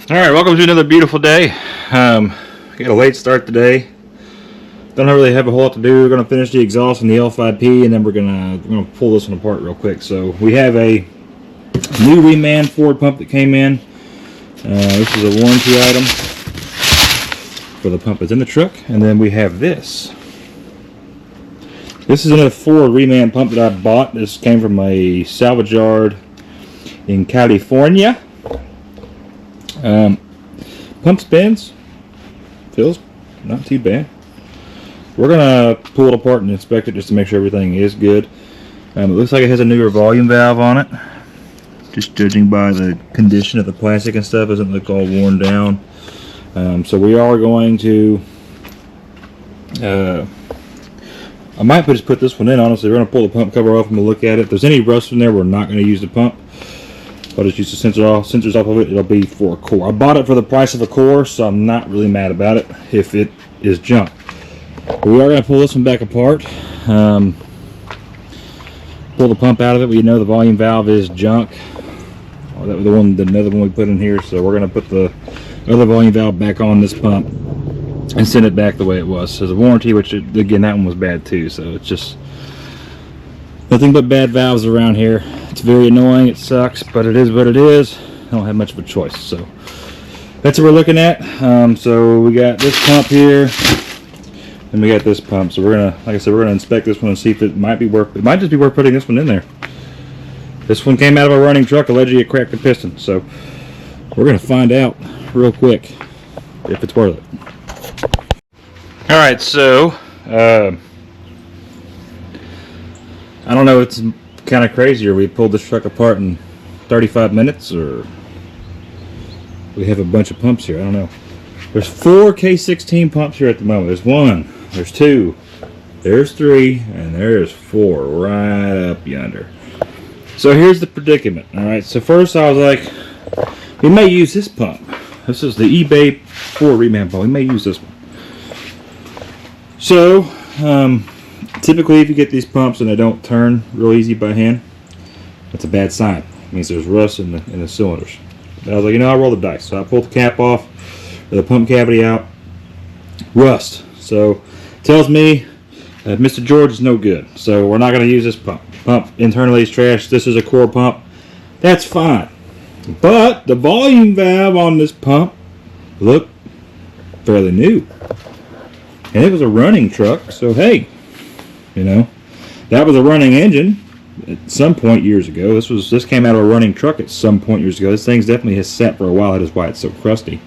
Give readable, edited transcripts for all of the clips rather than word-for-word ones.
Alright, welcome to another beautiful day. Got a late start today. Don't really have a whole lot to do. We're going to finish the exhaust and the L5P, and then we're going to pull this one apart real quick. So we have a new reman Ford pump that came in. This is a warranty item for the pump that's in the truck. And then we have this. This is another Ford reman pump that I bought. This came from a salvage yard in California. Pump spins, feels not too bad. We're gonna pull it apart and inspect it just to make sure everything is good. It looks like it has a newer volume valve on it. Just judging by the condition of the plastic and stuff, doesn't look all worn down. So we are going to. I might just put this one in. Honestly, we're gonna pull the pump cover off and we'll look at it. If there's any rust in there, we're not gonna use the pump. I'll just use the sensors off of it. It'll be for a core. I bought it for the price of a core, so I'm not really mad about it if it is junk. But we are going to pull this one back apart. Pull the pump out of it. We know the volume valve is junk. Oh, that was another one we put in here. So we're going to put the other volume valve back on this pump and send it back the way it was. So the warranty, which again that one was bad too. So it's just nothing but bad valves around here. It's very annoying, it sucks, but it is what it is. I don't have much of a choice. So that's what we're looking at. So we got this pump here, and we got this pump. So we're gonna, like I said, we're gonna inspect this one and see if it might be worth. It might just be worth putting this one in there. This one came out of a running truck, allegedly it cracked the piston. So we're gonna find out real quick if it's worth it. All right, so I don't know, it's kind of crazy, or we pulled this truck apart in 35 minutes, or we have a bunch of pumps here. I don't know. There's 4 K16 pumps here at the moment. There's 1, there's 2, there's 3, and there's 4 right up yonder. So here's the predicament. Alright, so first I was like, we may use this pump. This is the eBay 4 reman pump. We may use this one. So, typically, if you get these pumps and they don't turn real easy by hand, that's a bad sign. It means there's rust in the cylinders. But I was like, you know, I'll roll the dice. So I pulled the cap off, the pump cavity out, rust. So it tells me that Mr. George is no good. So we're not going to use this pump. Pump internally is trash. This is a core pump. That's fine. But the volume valve on this pump looked fairly new. And it was a running truck, so hey. You know, that was a running engine at some point years ago. This came out of a running truck at some point years ago. This thing's definitely has sat for a while. That is why it's so crusty.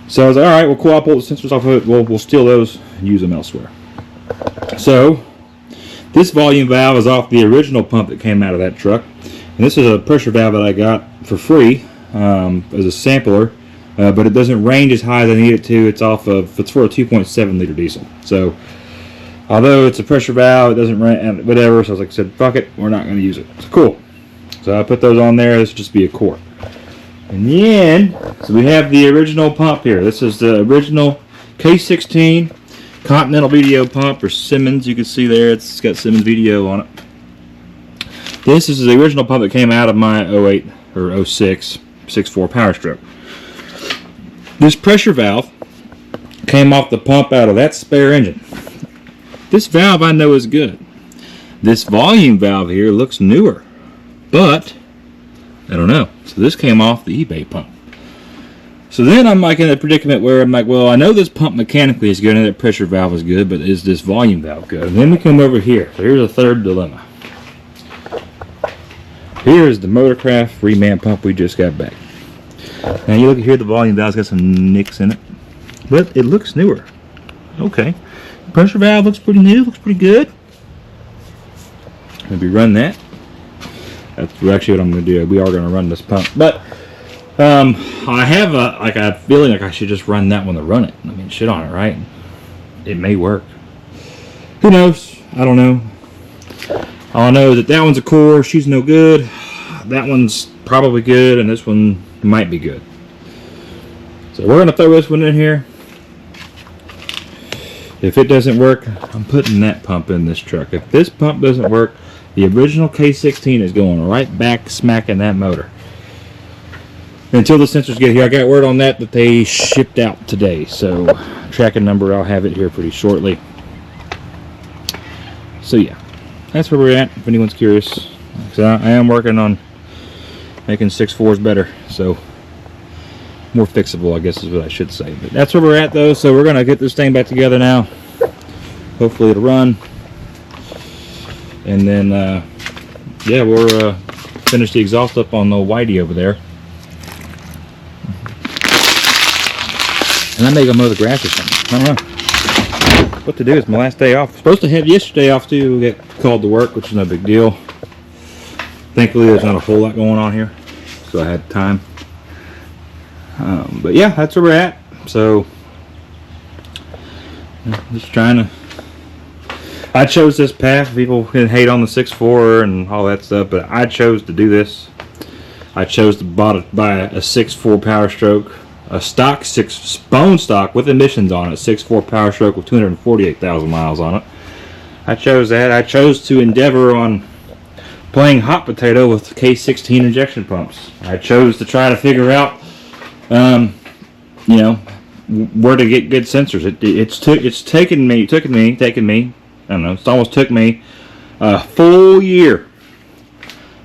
So I was like, all right, well, cool. I'll pull the sensors off of it. We'll steal those and use them elsewhere. So this volume valve is off the original pump that came out of that truck, and this is a pressure valve that I got for free as a sampler. But it doesn't range as high as I need it to. It's for a 2.7 liter diesel. So although it's a pressure valve, it doesn't run, whatever. So I was like, I said, fuck it, we're not going to use it. So cool. So I put those on there. This will just be a core. And then, so we have the original pump here. This is the original K16 Continental VDO pump, or Simmons. You can see there, it's got Simmons VDO on it. This is the original pump that came out of my 08 or 06 6.4 Power Stroke. This pressure valve came off the pump out of that spare engine. This valve I know is good. This volume valve here looks newer, but I don't know. So this came off the eBay pump. So then I'm like in a predicament where I'm like, well, I know this pump mechanically is good and that pressure valve is good, but is this volume valve good? And then we come over here. So here's a third dilemma. Here's the Motorcraft reman pump we just got back. Now you look here, the volume valve's got some nicks in it, but it looks newer. Okay. Pressure valve looks pretty new, looks pretty good. Maybe run that. That's actually what I'm going to do. We are going to run this pump. But I have a feeling like I should just run that one to run it. I mean, shit on it, right? It may work. Who knows? I don't know. All I know is that one's a core. She's no good. That one's probably good, and this one might be good. So we're going to throw this one in here. If it doesn't work, I'm putting that pump in this truck. If this pump doesn't work, the original K16 is going right back smacking that motor. until the sensors get here. I got word on that they shipped out today, so tracking number, I'll have it here pretty shortly. So yeah, that's where we're at, if anyone's curious. So I am working on making 6.4s better, so more fixable, I guess is what I should say. But that's where we're at, though. So we're gonna get this thing back together now. Hopefully it'll run, and then yeah, we'll finish the exhaust up on the Whitey over there, and I may go mow the grass or something. I don't know what to do. It's my last day off. Supposed to have yesterday off too. We got called to work, which is no big deal. Thankfully, there's not a whole lot going on here, so I had time. But yeah, that's where we're at. So just trying to. I chose this path. People can hate on the 6.4 and all that stuff, but I chose to do this. I chose to buy a 6.4 Power Stroke, a stock bone stock with emissions on it, 6.4 Power Stroke with 248,000 miles on it. I chose that. I chose to endeavor on playing hot potato with K16 injection pumps. I chose to try to figure out, you know, where to get good sensors. It's taken me. I don't know. It's almost took me a full year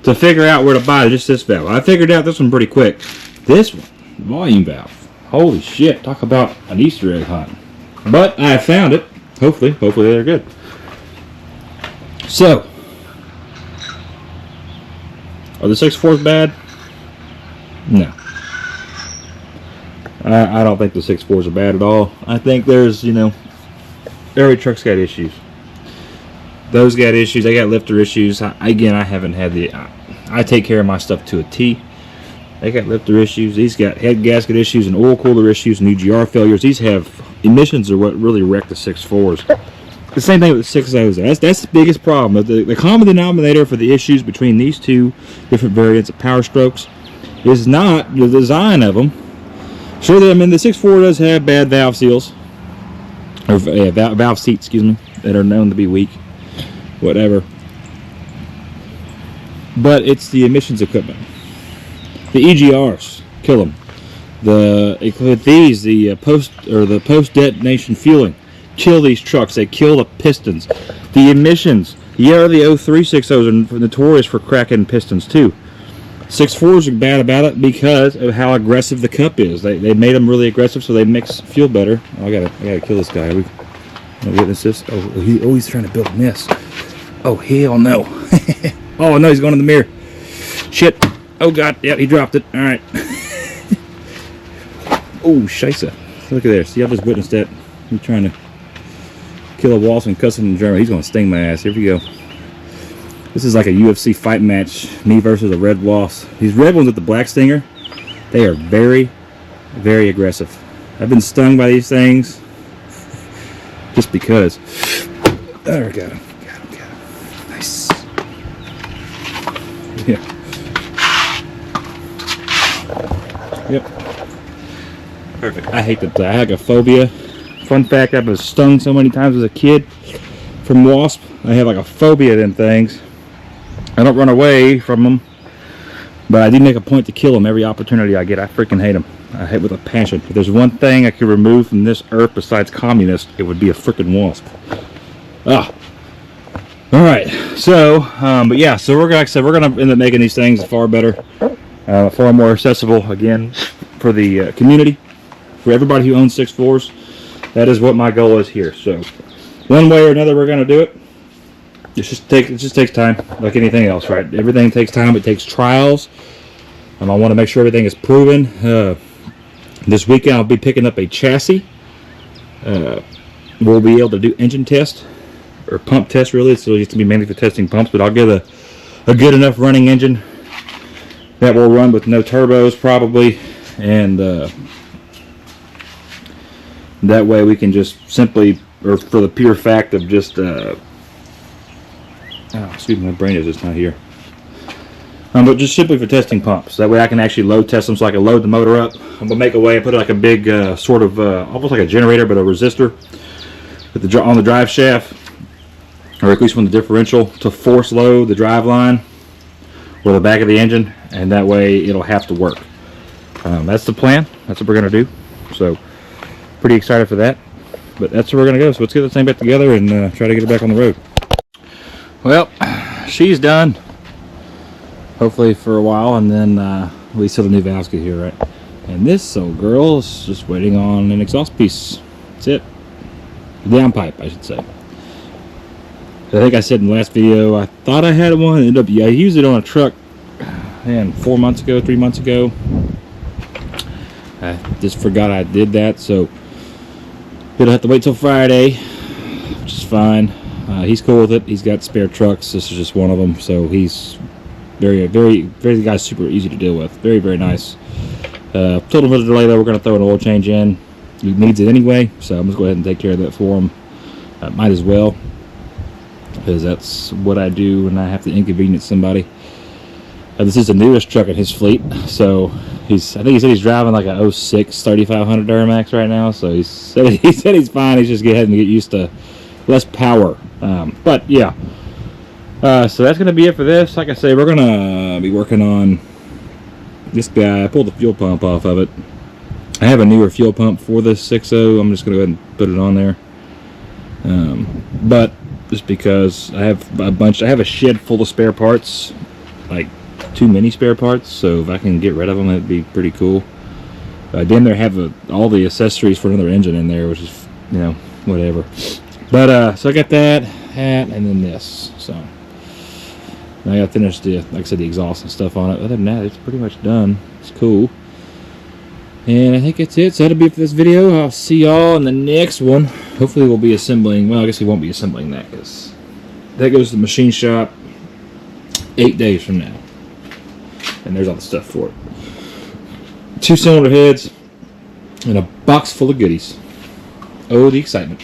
to figure out where to buy just this valve. I figured out this one pretty quick. This one, volume valve. Holy shit! Talk about an Easter egg hunt. But I found it. Hopefully they're good. So, are the 6.4s bad? No. I don't think the 6.4s are bad at all. I think there's, you know, every truck's got issues. Those got issues. They got lifter issues. Again, I haven't had the. I take care of my stuff to a T. They got lifter issues. These got head gasket issues and oil cooler issues and UGR failures. These have emissions are what really wreck the 6.4s. The same thing with the 6.0s. That's the biggest problem. The common denominator for the issues between these two different variants of Power Strokes is not the design of them. Sure, I mean the 6.4 does have bad valve seals or valve seats, excuse me, that are known to be weak. Whatever, but it's the emissions equipment. The EGRs kill them. The post detonation fueling kill these trucks. They kill the pistons. The emissions. Yeah, the 0.360s are notorious for cracking pistons too. 6.4s are bad about it because of how aggressive the cup is. They made them really aggressive, so they mix fuel better. Oh, I gotta kill this guy. Witness this. He's trying to build a mess. Oh, hell no. Oh, no, he's going in the mirror. Shit. Oh, God. Yeah, he dropped it. All right. Oh, scheisse. Look at this. Y'all just witnessed that. He's trying to kill a wasp and cuss him in German. He's going to sting my ass. Here we go. This is like a UFC fight match. Me versus a red wasp. These red ones with the black stinger, they are very, very aggressive. I've been stung by these things just because. There we go. Got him. Nice. Yeah. Yep. Perfect. I hate that. I have a phobia. Fun fact, I've been stung so many times as a kid from wasp. I have like a phobia of them things. I don't run away from them, but I do make a point to kill them every opportunity I get. I freaking hate them. I hate with a passion. If there's one thing I could remove from this earth besides communist, it would be a freaking wasp. All right. So, but yeah. So we're gonna end up making these things far better, far more accessible again for the community, for everybody who owns 6.4s. That is what my goal is here. So, one way or another, we're gonna do it. It just takes time, like anything else, right? Everything takes time. It takes trials. I want to make sure everything is proven. This weekend I'll be picking up a chassis. We'll be able to do engine test or pump test, really. So it used to be mainly for testing pumps, but I'll get a good enough running engine that will run with no turbos probably, and that way we can just simply, or for the pure fact of just excuse me, my brain is just not here. But just simply for testing pumps. That way I can actually load test them, so I can load the motor up. I'm going to make a way and put like a big sort of, almost like a generator, but a resistor on the drive shaft, or at least on the differential, to force load the drive line or the back of the engine, and that way it'll have to work. That's the plan. That's what we're going to do. So, pretty excited for that. But that's where we're going to go. So let's get this thing back together and try to get it back on the road. Well, she's done. Hopefully for a while, and then we still have new valves get here, right? And this old girl is just waiting on an exhaust piece. That's it. Downpipe, I should say. I think I said in the last video, I thought I had one. Ended up, I used it on a truck, man, 3 months ago. I just forgot I did that, so gonna have to wait till Friday, which is fine. He's cool with it. He's got spare trucks. This is just one of them, so he's very, the guy's super easy to deal with. Very, very nice. Told him for the delay though, we're gonna throw an oil change in. He needs it anyway, so I'm just go ahead and take care of that for him. Might as well, because that's what I do when I have to inconvenience somebody. This is the newest truck in his fleet, so I think he said he's driving like a 06 3500 Duramax right now, so he said he's fine. He's just getting to get used to less power. But yeah, so that's gonna be it for this. Like I say, we're gonna be working on this guy. I pulled the fuel pump off of it. I have a newer fuel pump for this 6.0. I'm just gonna go ahead and put it on there. But just because I have a shed full of spare parts, like too many spare parts, so if I can get rid of them, that'd be pretty cool. Damn, there have all the accessories for another engine in there, which is, you know, whatever. But so I got that, and then this. So now I got to finish like I said, the exhaust and stuff on it. Other than that, it's pretty much done. It's cool. And I think that's it. So that'll be it for this video. I'll see y'all in the next one. Hopefully we'll be assembling, well, I guess we won't be assembling that, because that goes to the machine shop 8 days from now. And there's all the stuff for it. 2 cylinder heads and a box full of goodies. Oh, the excitement.